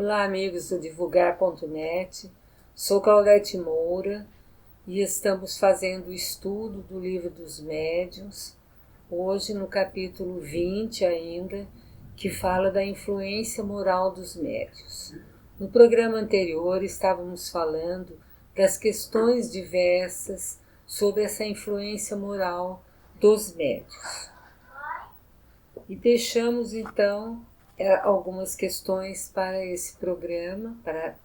Olá, amigos do Divulgar.net, sou Claudete Moura e estamos fazendo o estudo do Livro dos Médiuns, hoje no capítulo 20 ainda, que fala da influência moral dos médiuns. No programa anterior estávamos falando das questões diversas sobre essa influência moral dos médiuns. E deixamos então algumas questões para esse programa, para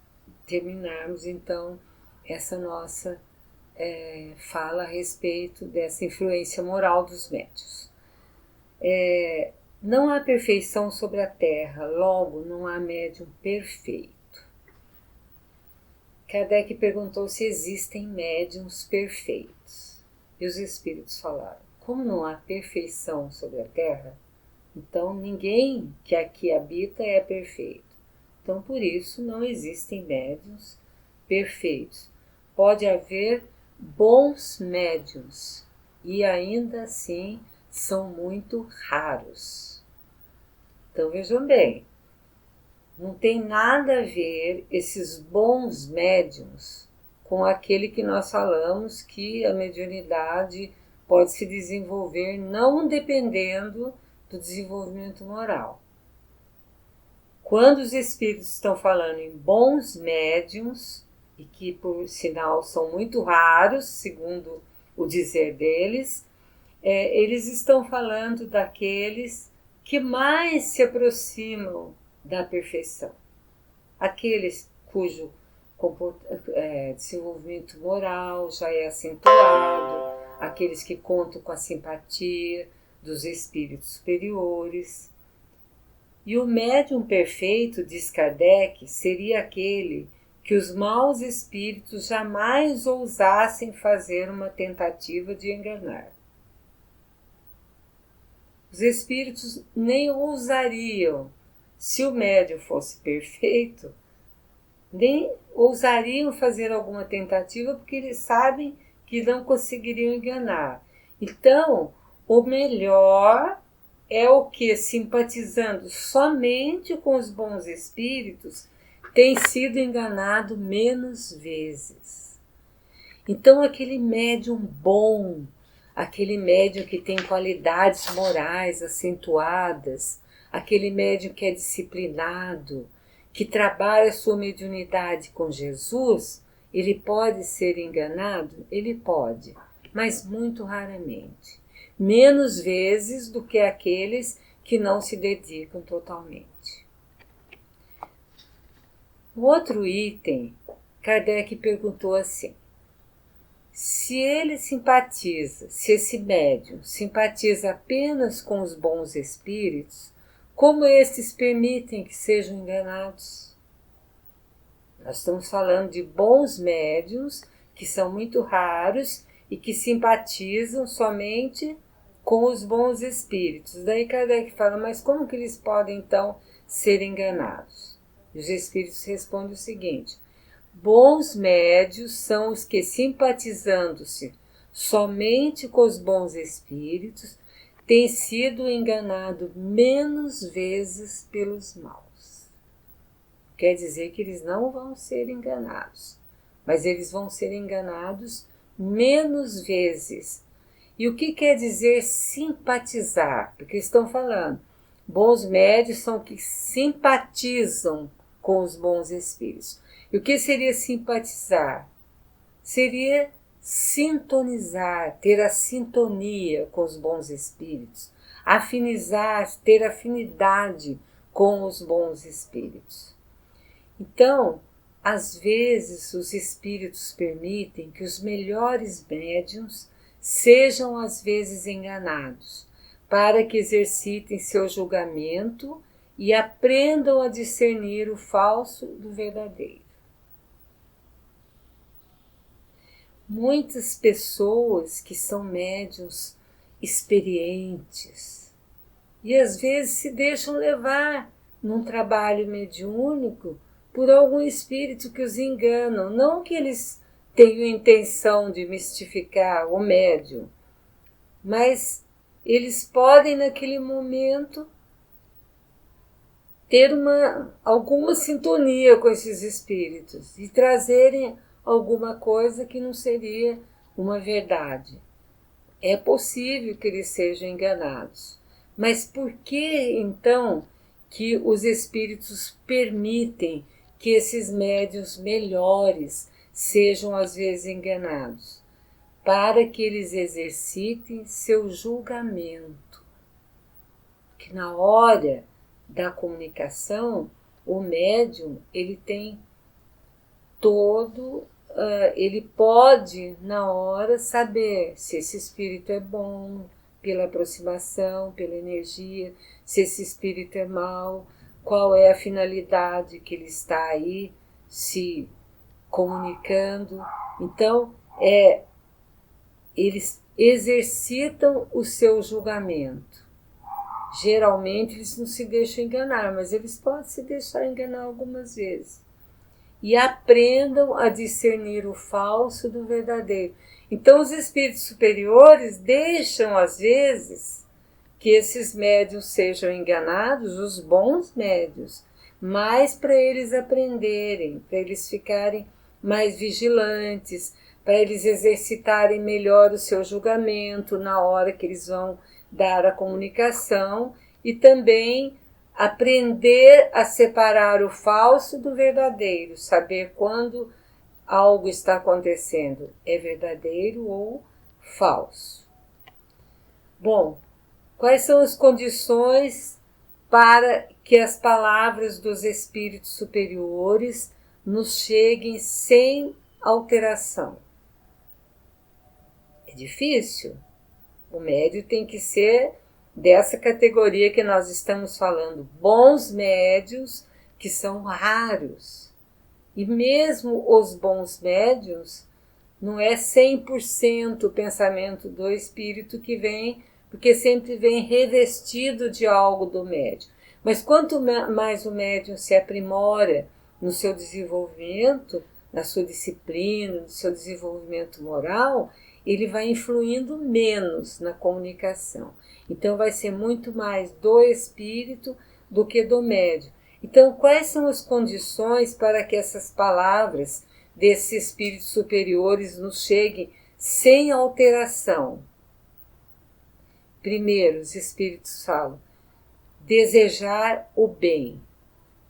terminarmos então essa nossa fala a respeito dessa influência moral dos médiuns. Não há perfeição sobre a Terra, logo não há médium perfeito. Kardec perguntou se existem médiuns perfeitos. E os espíritos falaram, como não há perfeição sobre a Terra, então ninguém que aqui habita é perfeito. Então por isso não existem médiuns perfeitos. Pode haver bons médiuns e ainda assim são muito raros. Então vejam bem, não tem nada a ver esses bons médiuns com aquele que nós falamos que a mediunidade pode se desenvolver não dependendo do desenvolvimento moral. Quando os espíritos estão falando em bons médiuns, e que por sinal são muito raros, segundo o dizer deles, eles estão falando daqueles que mais se aproximam da perfeição. Aqueles cujo desenvolvimento moral já é acentuado, aqueles que contam com a simpatia dos espíritos superiores. E o médium perfeito, diz Kardec, seria aquele que os maus espíritos jamais ousassem fazer uma tentativa de enganar. Os espíritos nem ousariam, se o médium fosse perfeito, nem ousariam fazer alguma tentativa porque eles sabem que não conseguiriam enganar. Então, o melhor é o que, simpatizando somente com os bons espíritos, tem sido enganado menos vezes. Então, aquele médium bom, aquele médium que tem qualidades morais acentuadas, aquele médium que é disciplinado, que trabalha sua mediunidade com Jesus, ele pode ser enganado? Ele pode, mas muito raramente. Menos vezes do que aqueles que não se dedicam totalmente. O outro item, Kardec perguntou assim, se ele simpatiza, se esse médium simpatiza apenas com os bons espíritos, como estes permitem que sejam enganados? Nós estamos falando de bons médiuns, que são muito raros e que simpatizam somente com os bons espíritos. Daí Kardec fala, mas como que eles podem então ser enganados? E os espíritos respondem o seguinte, bons médios são os que, simpatizando-se somente com os bons espíritos, têm sido enganados menos vezes pelos maus. Quer dizer que eles não vão ser enganados, mas eles vão ser enganados menos vezes. E o que quer dizer simpatizar? Porque estão falando, bons médios são que simpatizam com os bons espíritos. E o que seria simpatizar? Seria sintonizar, ter a sintonia com os bons espíritos, afinizar, ter afinidade com os bons espíritos. Então, às vezes os espíritos permitem que os melhores médiuns sejam às vezes enganados, para que exercitem seu julgamento e aprendam a discernir o falso do verdadeiro. Muitas pessoas que são médiuns experientes e às vezes se deixam levar num trabalho mediúnico por algum espírito que os enganam, não que eles tenham intenção de mistificar o médium, mas eles podem naquele momento ter alguma sintonia com esses espíritos e trazerem alguma coisa que não seria uma verdade. É possível que eles sejam enganados. Mas por que, então, que os espíritos permitem que esses médiuns melhores sejam, às vezes, enganados? Para que eles exercitem seu julgamento. Que na hora da comunicação, o médium, ele tem ele pode, na hora, saber se esse espírito é bom, pela aproximação, pela energia, se esse espírito é mau, qual é a finalidade que ele está aí se comunicando. Então, eles exercitam o seu julgamento. Geralmente eles não se deixam enganar, mas eles podem se deixar enganar algumas vezes. E aprendam a discernir o falso do verdadeiro. Então os espíritos superiores deixam, às vezes, que esses médiuns sejam enganados, os bons médiuns, mas para eles aprenderem, para eles ficarem mais vigilantes, para eles exercitarem melhor o seu julgamento na hora que eles vão dar a comunicação e também aprender a separar o falso do verdadeiro, saber quando algo está acontecendo, é verdadeiro ou falso. Bom, quais são as condições para que as palavras dos espíritos superiores nos cheguem sem alteração? É difícil. O médium tem que ser dessa categoria que nós estamos falando, bons médiuns, que são raros. E mesmo os bons médiuns, não é 100% o pensamento do espírito que vem, porque sempre vem revestido de algo do médium. Mas quanto mais o médium se aprimora no seu desenvolvimento, na sua disciplina, no seu desenvolvimento moral, ele vai influindo menos na comunicação. Então vai ser muito mais do espírito do que do médium. Então, quais são as condições para que essas palavras desses espíritos superiores nos cheguem sem alteração? Primeiro, os espíritos falam, desejar o bem.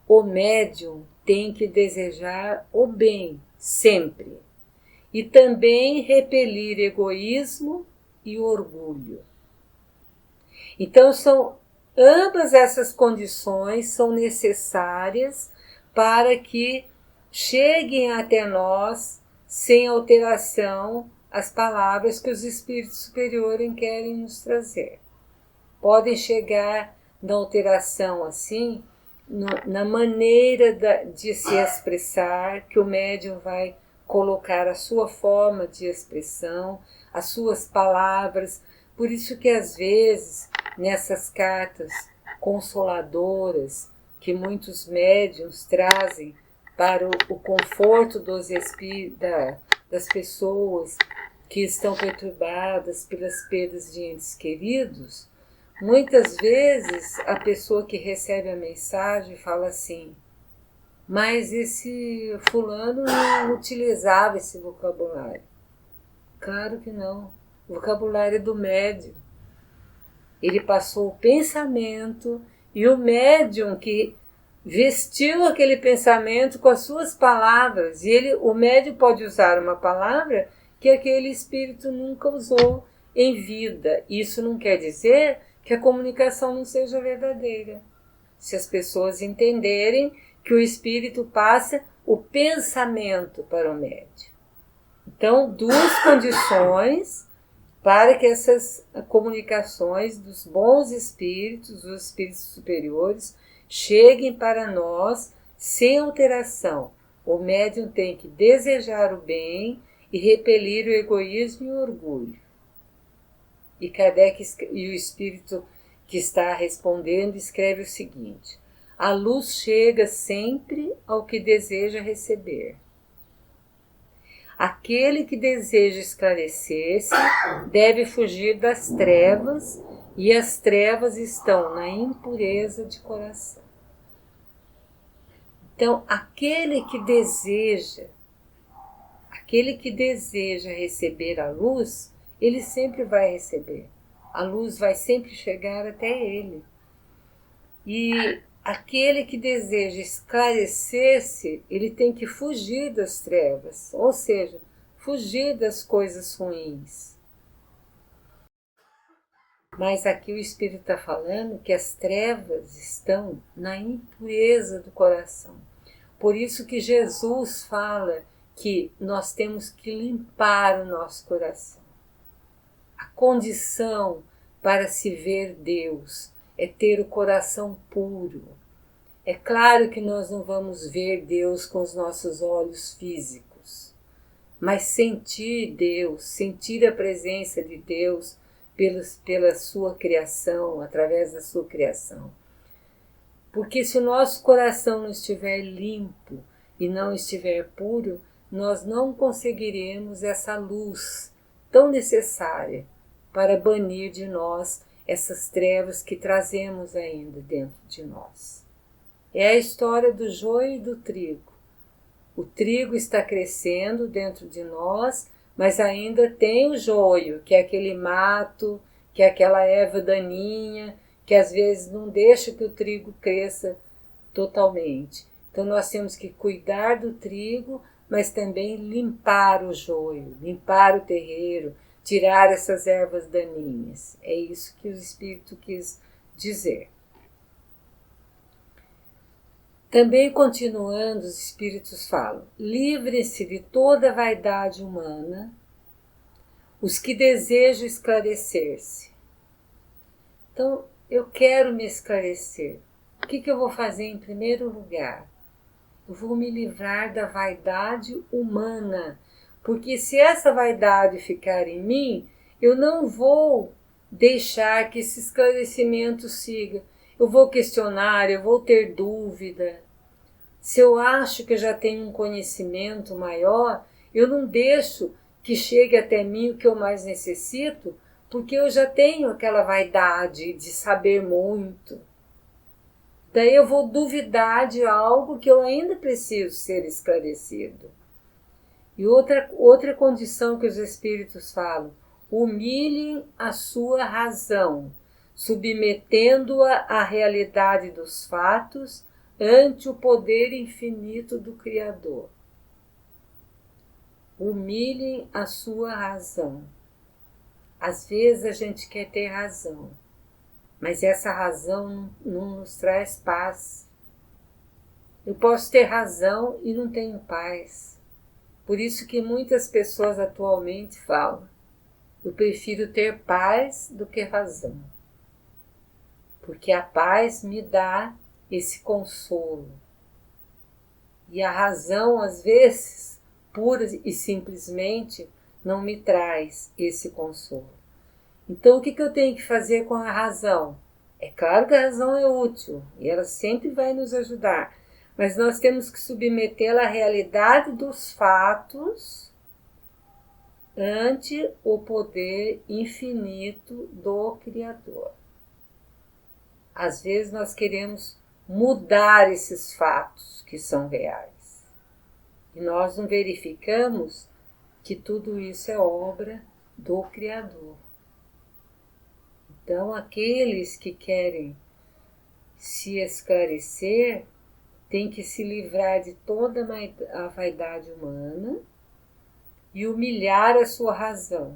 O médium tem que desejar o bem, sempre. E também repelir egoísmo e orgulho. Então, ambas essas condições são necessárias para que cheguem até nós, sem alteração, as palavras que os espíritos superiores querem nos trazer. Podem chegar na alteração assim, na maneira de se expressar, que o médium vai colocar a sua forma de expressão, as suas palavras. Por isso que às vezes, nessas cartas consoladoras que muitos médiuns trazem para o conforto das pessoas que estão perturbadas pelas perdas de entes queridos, muitas vezes a pessoa que recebe a mensagem fala assim, mas esse fulano não utilizava esse vocabulário. Claro que não. O vocabulário é do médium. Ele passou o pensamento e o médium que vestiu aquele pensamento com as suas palavras. E o médium pode usar uma palavra que aquele espírito nunca usou em vida. Isso não quer dizer que a comunicação não seja verdadeira. Se as pessoas entenderem que o espírito passa o pensamento para o médium. Então, duas condições para que essas comunicações dos bons espíritos, dos espíritos superiores, cheguem para nós sem alteração. O médium tem que desejar o bem e repelir o egoísmo e o orgulho. E Kardec e o espírito que está respondendo escreve o seguinte: a luz chega sempre ao que deseja receber. Aquele que deseja esclarecer-se deve fugir das trevas, e as trevas estão na impureza de coração. Então, aquele que deseja receber a luz, ele sempre vai receber. A luz vai sempre chegar até ele. E aquele que deseja esclarecer-se, ele tem que fugir das trevas, ou seja, fugir das coisas ruins. Mas aqui o Espírito está falando que as trevas estão na impureza do coração. Por isso que Jesus fala que nós temos que limpar o nosso coração. A condição para se ver Deus é ter o coração puro. É claro que nós não vamos ver Deus com os nossos olhos físicos, mas sentir Deus, sentir a presença de Deus pela sua criação, através da sua criação. Porque se o nosso coração não estiver limpo e não estiver puro, nós não conseguiremos essa luz tão necessária para banir de nós essas trevas que trazemos ainda dentro de nós. É a história do joio e do trigo. O trigo está crescendo dentro de nós, mas ainda tem o joio, que é aquele mato, que é aquela erva daninha, que às vezes não deixa que o trigo cresça totalmente. Então nós temos que cuidar do trigo, mas também limpar o joio, limpar o terreiro, tirar essas ervas daninhas. É isso que o Espírito quis dizer. Também continuando, os Espíritos falam: livrem-se de toda vaidade humana os que desejam esclarecer-se. Então, eu quero me esclarecer. O que eu vou fazer em primeiro lugar? Eu vou me livrar da vaidade humana, porque se essa vaidade ficar em mim, eu não vou deixar que esse esclarecimento siga. Eu vou questionar, eu vou ter dúvida. Se eu acho que eu já tenho um conhecimento maior, eu não deixo que chegue até mim o que eu mais necessito, porque eu já tenho aquela vaidade de saber muito. Daí eu vou duvidar de algo que eu ainda preciso ser esclarecido. E outra condição que os Espíritos falam: humilhem a sua razão, submetendo-a à realidade dos fatos ante o poder infinito do Criador. Humilhem a sua razão. Às vezes a gente quer ter razão, mas essa razão não nos traz paz. Eu posso ter razão e não tenho paz. Por isso que muitas pessoas atualmente falam: eu prefiro ter paz do que razão. Porque a paz me dá esse consolo. E a razão, às vezes, pura e simplesmente, não me traz esse consolo. Então, o que eu tenho que fazer com a razão? É claro que a razão é útil e ela sempre vai nos ajudar, mas nós temos que submetê-la à realidade dos fatos ante o poder infinito do Criador. Às vezes nós queremos mudar esses fatos que são reais e nós não verificamos que tudo isso é obra do Criador. Então, aqueles que querem se esclarecer têm que se livrar de toda a vaidade humana e humilhar a sua razão.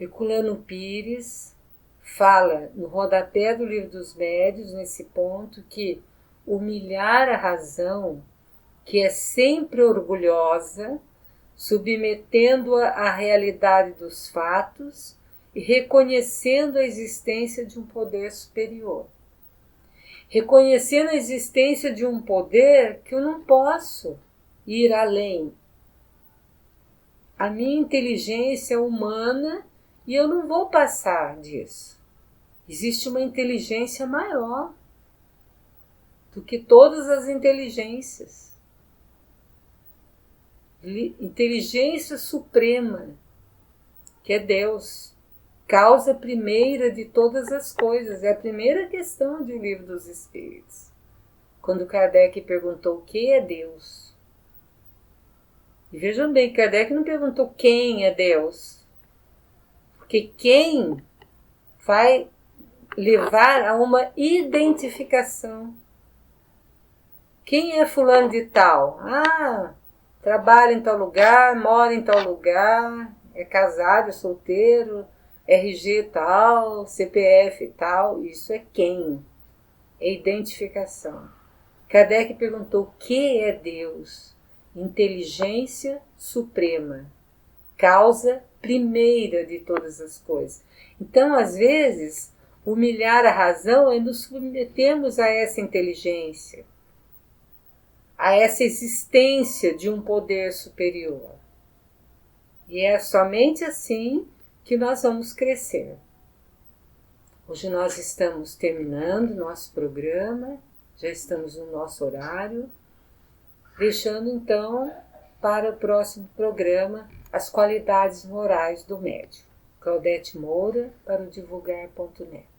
Herculano Pires fala no rodapé do Livro dos Médiuns, nesse ponto, que humilhar a razão, que é sempre orgulhosa, submetendo-a à realidade dos fatos e reconhecendo a existência de um poder superior. Reconhecendo a existência de um poder que eu não posso ir além. A minha inteligência é humana e eu não vou passar disso. Existe uma inteligência maior do que todas as inteligências. Inteligência suprema, que é Deus. Causa primeira de todas as coisas. É a primeira questão do Livro dos Espíritos. quando Kardec perguntou o que é Deus. E vejam bem, Kardec não perguntou quem é Deus, porque quem vai levar a uma identificação. Quem é fulano de tal? Ah, trabalha em tal lugar, mora em tal lugar, é casado, é solteiro, RG tal, CPF tal. Isso é quem? É identificação. Kardec perguntou o que é Deus? Inteligência suprema, causa primeira de todas as coisas. Então, às vezes, humilhar a razão é nos submetermos a essa inteligência, a essa existência de um poder superior. E é somente assim que nós vamos crescer. Hoje nós estamos terminando nosso programa, já estamos no nosso horário, deixando então para o próximo programa as qualidades morais do médium. Claudete Moura para o divulgar.net.